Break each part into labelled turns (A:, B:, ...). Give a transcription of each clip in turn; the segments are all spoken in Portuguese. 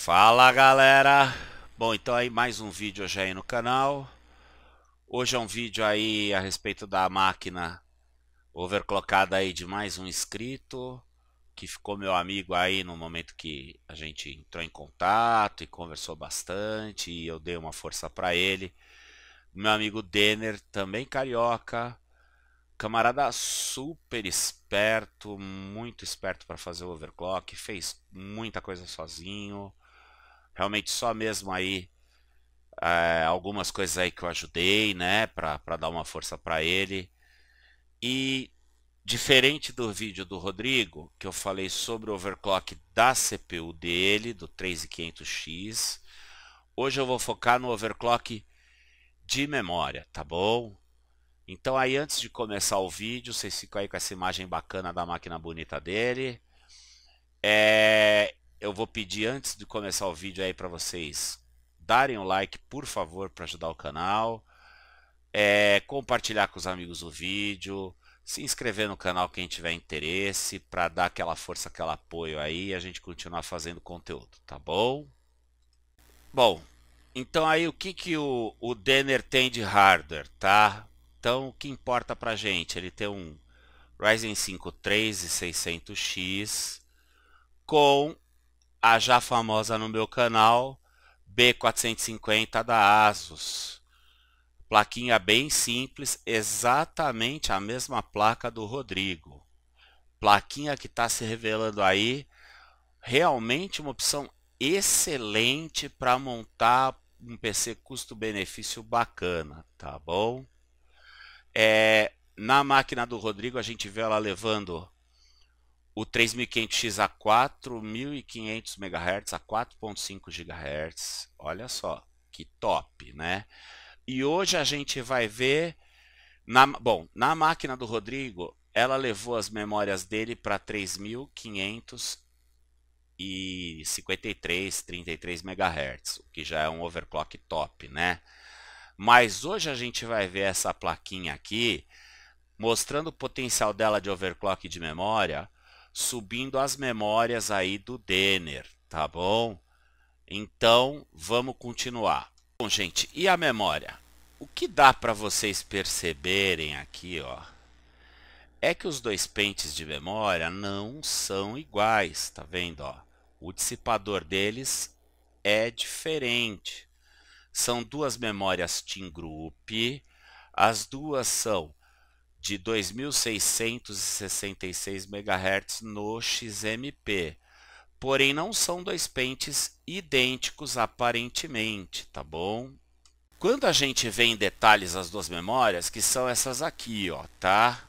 A: Fala galera! Bom, então aí mais um vídeo hoje aí no canal. Hoje é um vídeo aí a respeito da máquina overclockada aí de mais um inscrito que ficou meu amigo aí no momento que a gente entrou em contato e conversou bastante e eu dei uma força para ele. Meu amigo Denner, também carioca, camarada super esperto, muito esperto para fazer o overclock, fez muita coisa sozinho. Realmente só mesmo aí algumas coisas aí que eu ajudei, né, para dar uma força para ele. E diferente do vídeo do Rodrigo, que eu falei sobre o overclock da CPU dele, do 3500X, hoje eu vou focar no overclock de memória, tá bom? Então aí antes de começar o vídeo, vocês ficam aí com essa imagem bacana da máquina bonita dele. Eu vou pedir antes de começar o vídeo aí para vocês darem o like, por favor, para ajudar o canal. Compartilhar com os amigos o vídeo, se inscrever no canal quem tiver interesse, para dar aquela força, aquele apoio aí e a gente continuar fazendo conteúdo, tá bom? Bom, então aí o que o Denner tem de hardware, tá? Então o que importa pra gente? Ele tem um Ryzen 5 3600X com a já famosa no meu canal B450 da ASUS. Plaquinha bem simples, exatamente a mesma placa do Rodrigo. Plaquinha que está se revelando aí, realmente uma opção excelente para montar um PC custo-benefício bacana, tá bom? Na máquina do Rodrigo a gente vê ela levando o 3500X a 4500 MHz a 4.5 GHz. Olha só, que top, né? E hoje a gente vai ver, na máquina do Rodrigo, ela levou as memórias dele para 3553, 33 MHz, o que já é um overclock top, né? Mas hoje a gente vai ver essa plaquinha aqui, mostrando o potencial dela de overclock de memória, subindo as memórias aí do Denner, tá bom? Então, vamos continuar. Bom, gente, e a memória? O que dá para vocês perceberem aqui, ó, é que os dois pentes de memória não são iguais, tá vendo, ó? O dissipador deles é diferente. São duas memórias Team Group, as duas são de 2666 MHz no XMP. Porém, não são dois pentes idênticos aparentemente, tá bom? Quando a gente vê em detalhes as duas memórias, que são essas aqui, ó, tá?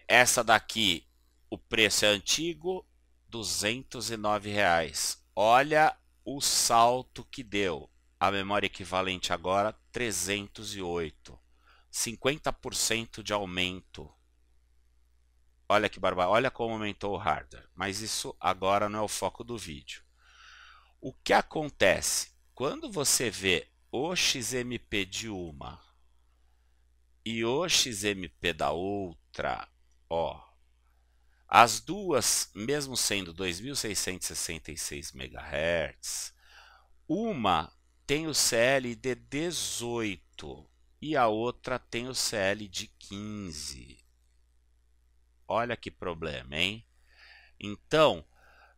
A: Essa daqui, o preço é antigo, R$ 209. Olha o salto que deu. A memória equivalente agora, 308. 50% de aumento. Olha que barbada, olha como aumentou o hardware. Mas isso agora não é o foco do vídeo. O que acontece? Quando você vê o XMP de uma e o XMP da outra, ó, as duas, mesmo sendo 2666 MHz, uma tem o CL de 18 e a outra tem o CL de 15. Olha que problema, hein? Então,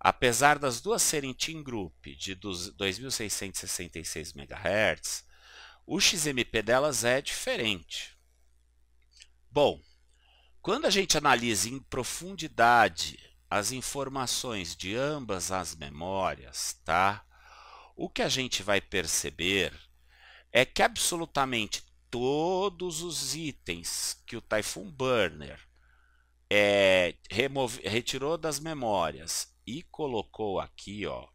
A: apesar das duas serem Team Group de 2666 MHz, o XMP delas é diferente. Bom, quando a gente analisa em profundidade as informações de ambas as memórias, tá? O que a gente vai perceber é que absolutamente todos os itens que o Typhoon Burner retirou das memórias e colocou aqui, ó,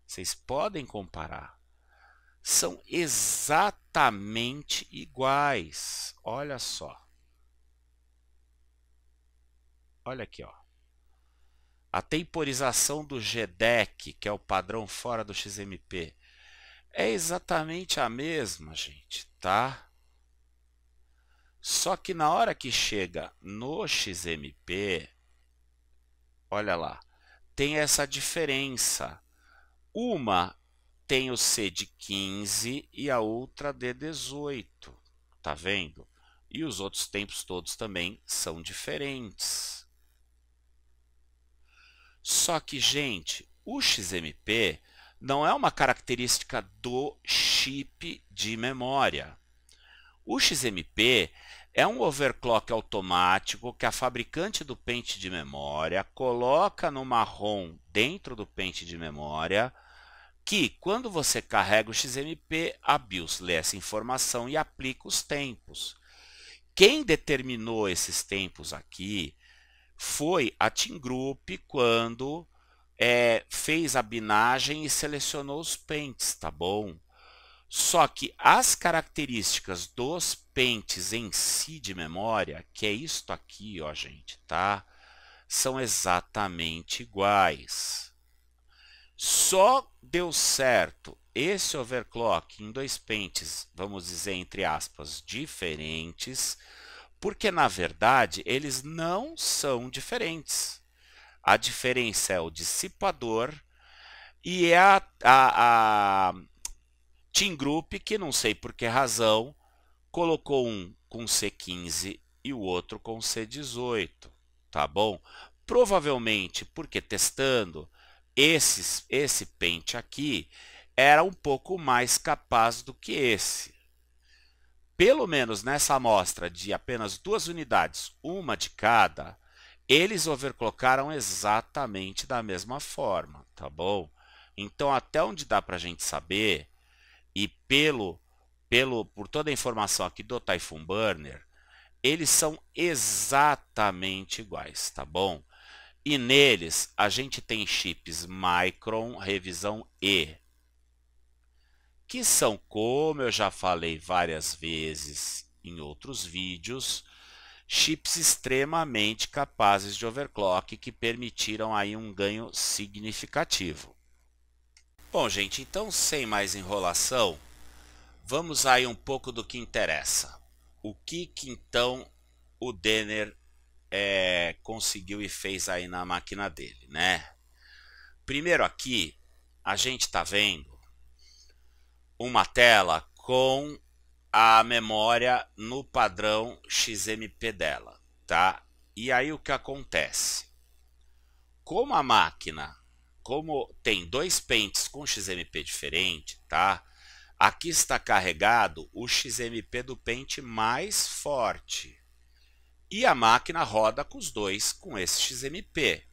A: vocês podem comparar. São exatamente iguais. Olha só. Olha aqui, ó. A temporização do GDEC, que é o padrão fora do XMP, é exatamente a mesma, gente, tá? Só que na hora que chega no XMP, olha lá, tem essa diferença. Uma tem o C de 15 e a outra de 18, tá vendo? E os outros tempos todos também são diferentes. Só que, gente, o XMP não é uma característica do chip de memória. O XMP é um overclock automático que a fabricante do pente de memória coloca numa ROM dentro do pente de memória, que quando você carrega o XMP, a BIOS lê essa informação e aplica os tempos. Quem determinou esses tempos aqui foi a Team Group quando fez a binagem e selecionou os pentes, tá bom? Só que as características dos pentes em si de memória, que é isto aqui, ó, gente, tá? São exatamente iguais. Só deu certo esse overclock em dois pentes, vamos dizer entre aspas, diferentes, porque na verdade eles não são diferentes. A diferença é o dissipador e é a Team Group, que não sei por que razão, colocou um com C15 e o outro com C18, tá bom? Provavelmente porque testando esse pente aqui era um pouco mais capaz do que esse. Pelo menos nessa amostra de apenas 2 unidades, uma de cada, eles overclockaram exatamente da mesma forma, tá bom? Então, até onde dá para a gente saber, e por toda a informação aqui do Typhoon Burner, eles são exatamente iguais, tá bom? E neles a gente tem chips Micron revisão E, que são, como eu já falei várias vezes em outros vídeos, chips extremamente capazes de overclock que permitiram aí um ganho significativo. Bom, gente, então sem mais enrolação, vamos aí um pouco do que interessa. O que então o Denner conseguiu e fez aí na máquina dele, né? Primeiro aqui, a gente está vendo uma tela com a memória no padrão XMP dela, tá? E aí o que acontece? Como a máquina, como tem dois pentes com XMP diferente, tá? Aqui está carregado o XMP do pente mais forte. E a máquina roda com os dois com esse XMP.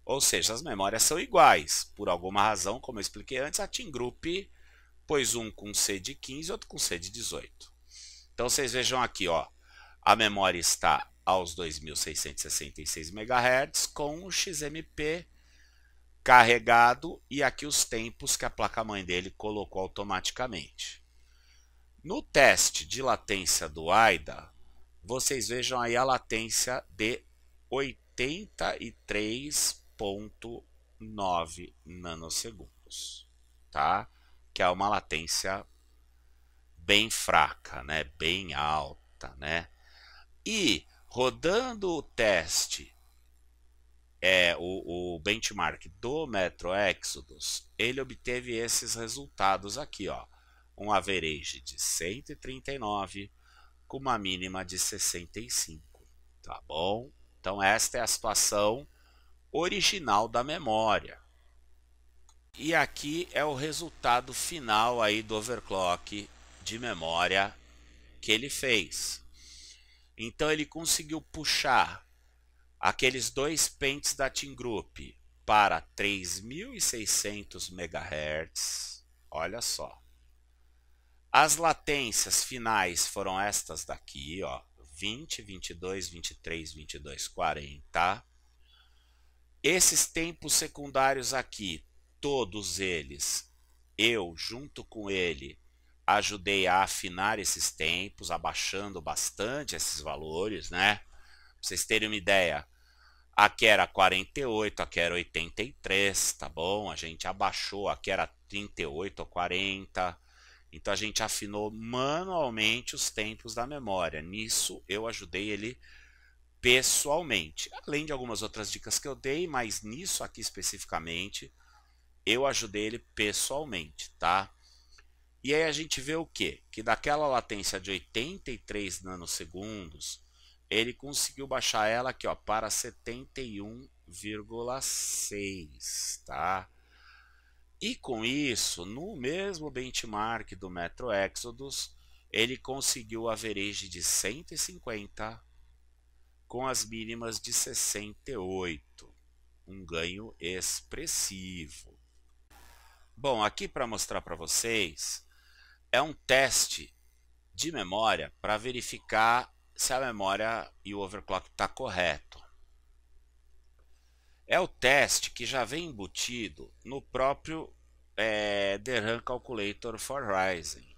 A: Ou seja, as memórias são iguais. Por alguma razão, como eu expliquei antes, a Team Group pôs um com C de 15 e outro com C de 18. Então vocês vejam aqui, ó, a memória está aos 2.666 MHz com o XMP carregado e aqui os tempos que a placa-mãe dele colocou automaticamente. No teste de latência do AIDA, vocês vejam aí a latência de 83,9 nanosegundos, tá? Que é uma latência bem fraca, né? Bem alta, né? E rodando o teste, o benchmark do Metro Exodus, ele obteve esses resultados aqui, ó. Um average de 139 com uma mínima de 65, tá bom? Então esta é a situação original da memória. E aqui é o resultado final aí do overclock de memória que ele fez. Então ele conseguiu puxar aqueles dois pentes da Team Group para 3.600 MHz. Olha só. As latências finais foram estas daqui, ó, 20, 22, 23, 22, 40. Esses tempos secundários aqui, todos eles, eu junto com ele ajudei a afinar esses tempos, abaixando bastante esses valores, né? Pra vocês terem uma ideia, aqui era 48, aqui era 83, tá bom? A gente abaixou, aqui era 38 ou 40. Então a gente afinou manualmente os tempos da memória. Nisso eu ajudei ele pessoalmente. Além de algumas outras dicas que eu dei, mas nisso aqui especificamente eu ajudei ele pessoalmente, tá? E aí a gente vê o quê? Que daquela latência de 83 nanosegundos, ele conseguiu baixar ela aqui, ó, para 71,6, tá? E com isso, no mesmo benchmark do Metro Exodus, ele conseguiu o average de 150 com as mínimas de 68, um ganho expressivo. Bom, aqui para mostrar para vocês, é um teste de memória para verificar se a memória e o overclock está correto. É o teste que já vem embutido no próprio DRAM Calculator for Ryzen.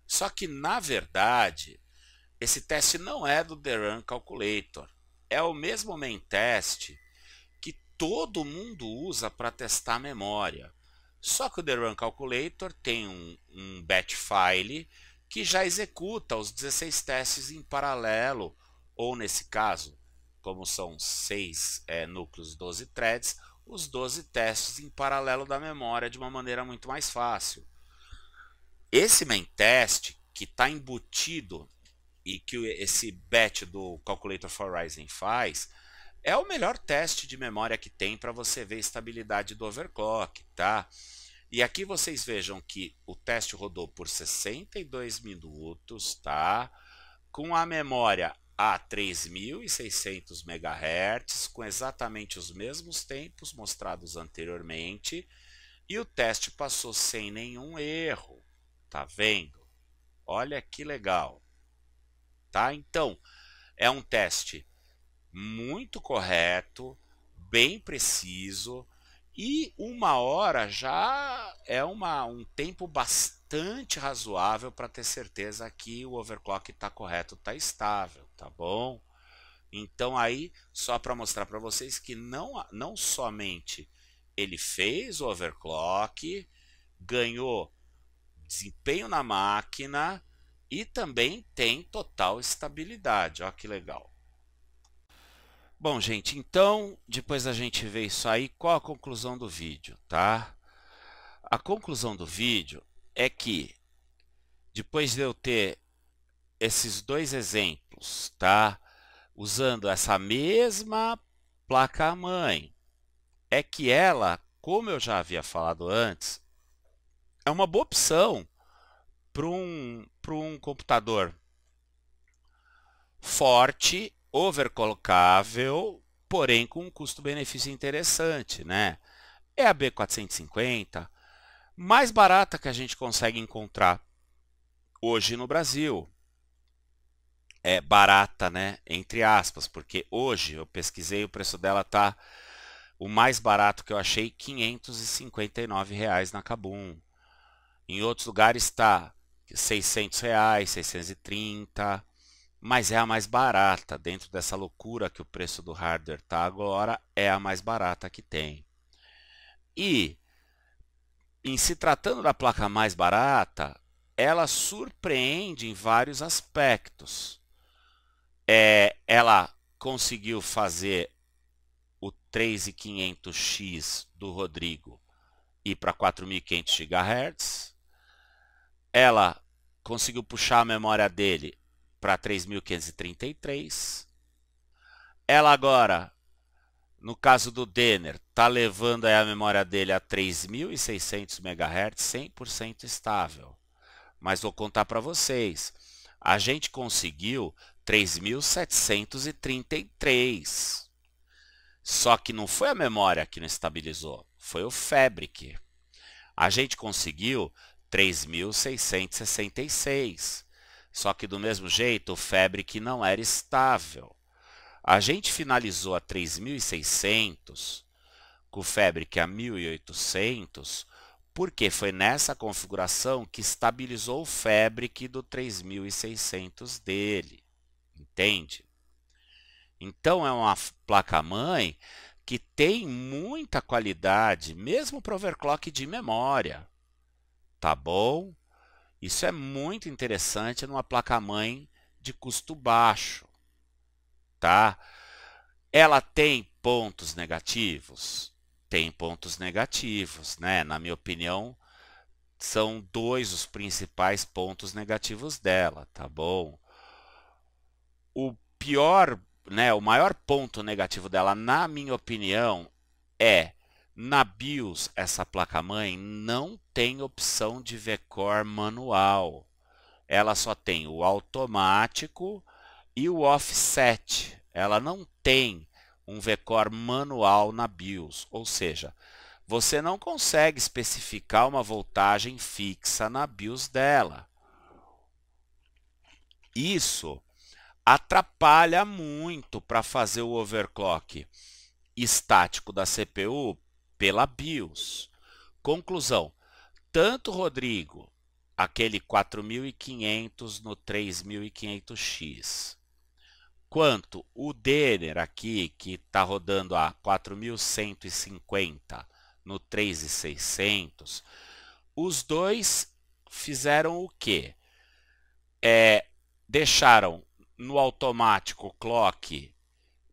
A: Só que, na verdade, esse teste não é do DRAM Calculator. É o mesmo main test que todo mundo usa para testar a memória. Só que o DRAM Calculator tem um batch file que já executa os 16 testes em paralelo, ou nesse caso, como são 6 núcleos, 12 threads, os 12 testes em paralelo da memória de uma maneira muito mais fácil. Esse main test que está embutido e que esse batch do Calculator for Ryzen faz, é o melhor teste de memória que tem para você ver a estabilidade do overclock, tá? E aqui vocês vejam que o teste rodou por 62 minutos, tá? Com a memória a 3.600 MHz, com exatamente os mesmos tempos mostrados anteriormente, e o teste passou sem nenhum erro, tá vendo? Olha que legal, tá? Então, é um teste muito correto, bem preciso, e 1 hora já é um tempo bastante razoável para ter certeza que o overclock está correto, está estável, tá bom? Então aí, só para mostrar para vocês que não somente ele fez o overclock, ganhou desempenho na máquina e também tem total estabilidade, ó que legal. Bom, gente, então, depois da gente ver isso aí, qual a conclusão do vídeo, tá? A conclusão do vídeo é que, depois de eu ter esses dois exemplos, tá? Usando essa mesma placa-mãe, é que ela, como eu já havia falado antes, é uma boa opção para um computador forte, overclockável, porém com um custo-benefício interessante, né? É a B450, mais barata que a gente consegue encontrar hoje no Brasil. É barata, né? Entre aspas, porque hoje eu pesquisei, o preço dela tá o mais barato que eu achei, R$ 559 na Kabum. Em outros lugares está R$ 600, 630, mas é a mais barata. Dentro dessa loucura que o preço do hardware tá agora, é a mais barata que tem. E, em se tratando da placa mais barata, ela surpreende em vários aspectos. Ela conseguiu fazer o 3500X do Rodrigo ir para 4500 GHz. Ela conseguiu puxar a memória dele para 3533. Ela agora, no caso do Denner, está levando a memória dele a 3600 MHz, 100% estável. Mas vou contar para vocês, a gente conseguiu 3733. Só que não foi a memória que não estabilizou, foi o Fabric. A gente conseguiu 3666. Só que do mesmo jeito o Fabric não era estável. A gente finalizou a 3600 com o Fabric a 1800, porque foi nessa configuração que estabilizou o Fabric do 3600 dele. Entende? Então é uma placa-mãe que tem muita qualidade, mesmo para overclock de memória. Tá bom? Isso é muito interessante numa placa-mãe de custo baixo. Tá? Ela tem pontos negativos? tem pontos negativos, né? Na minha opinião, são dois os principais pontos negativos dela, tá bom? O pior, né, o maior ponto negativo dela, na minha opinião, é na BIOS essa placa-mãe não tem opção de VCore manual. Ela só tem o automático e o offset. Ela não tem um VCore manual na BIOS, ou seja, você não consegue especificar uma voltagem fixa na BIOS dela. Isso atrapalha muito para fazer o overclock estático da CPU pela BIOS. Conclusão, tanto o Rodrigo, aquele 4500 no 3500X, quanto o Denner aqui, que está rodando a 4150 no 3600, os dois fizeram o quê? Deixaram no automático o clock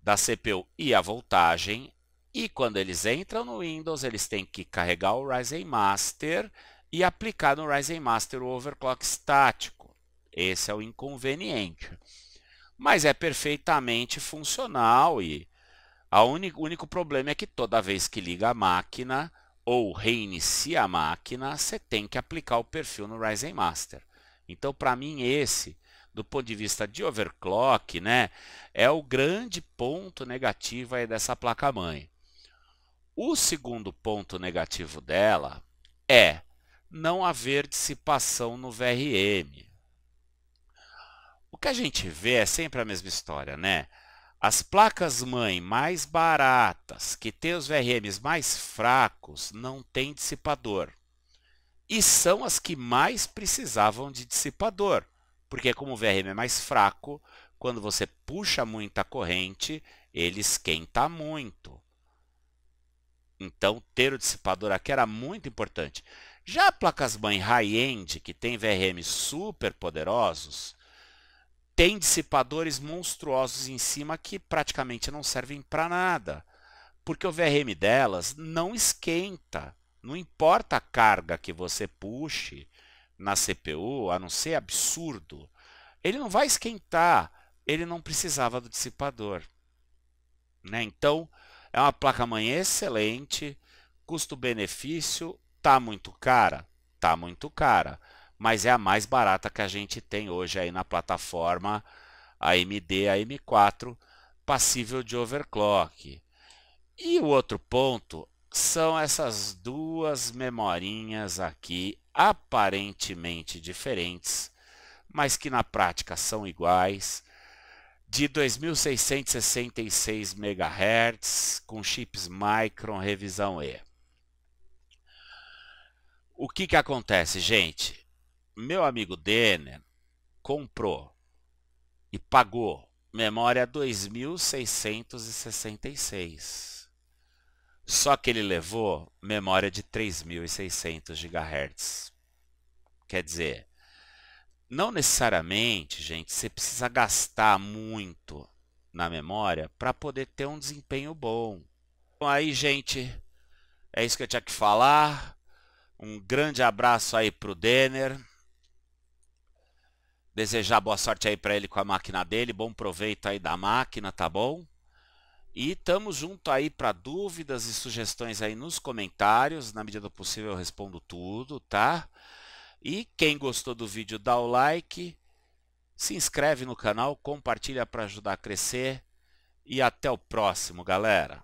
A: da CPU e a voltagem, e quando eles entram no Windows, eles têm que carregar o Ryzen Master e aplicar no Ryzen Master o overclock estático. Esse é o inconveniente. Mas é perfeitamente funcional e o único problema é que toda vez que liga a máquina ou reinicia a máquina, você tem que aplicar o perfil no Ryzen Master. Então, para mim, esse, do ponto de vista de overclock, né, é o grande ponto negativo aí dessa placa-mãe. O segundo ponto negativo dela é não haver dissipação no VRM. O que a gente vê é sempre a mesma história, né? As placas-mãe mais baratas, que têm os VRMs mais fracos, não têm dissipador. E são as que mais precisavam de dissipador, porque como o VRM é mais fraco, quando você puxa muita corrente, ele esquenta muito. Então, ter o dissipador aqui era muito importante. Já placas-mãe high-end, que tem VRM super poderosos, tem dissipadores monstruosos em cima que praticamente não servem para nada, porque o VRM delas não esquenta. Não importa a carga que você puxe na CPU, a não ser absurdo, ele não vai esquentar, ele não precisava do dissipador, né? Então, é uma placa-mãe excelente, custo-benefício, tá muito cara? Tá muito cara, mas é a mais barata que a gente tem hoje aí na plataforma AMD AM4, passível de overclock. E o outro ponto são essas duas memorinhas aqui, aparentemente diferentes, mas que na prática são iguais, de 2666 MHz, com chips Micron revisão E. O que acontece, gente? Meu amigo Denner comprou e pagou memória 2666. Só que ele levou memória de 3600 GHz. Quer dizer, não necessariamente, gente, você precisa gastar muito na memória para poder ter um desempenho bom. Então aí, gente, é isso que eu tinha que falar. Um grande abraço aí pro Denner. Desejar boa sorte aí para ele com a máquina dele. Bom proveito aí da máquina, tá bom? E tamo junto aí para dúvidas e sugestões aí nos comentários. Na medida do possível eu respondo tudo, tá? E quem gostou do vídeo, dá o like, se inscreve no canal, compartilha para ajudar a crescer. E até o próximo, galera!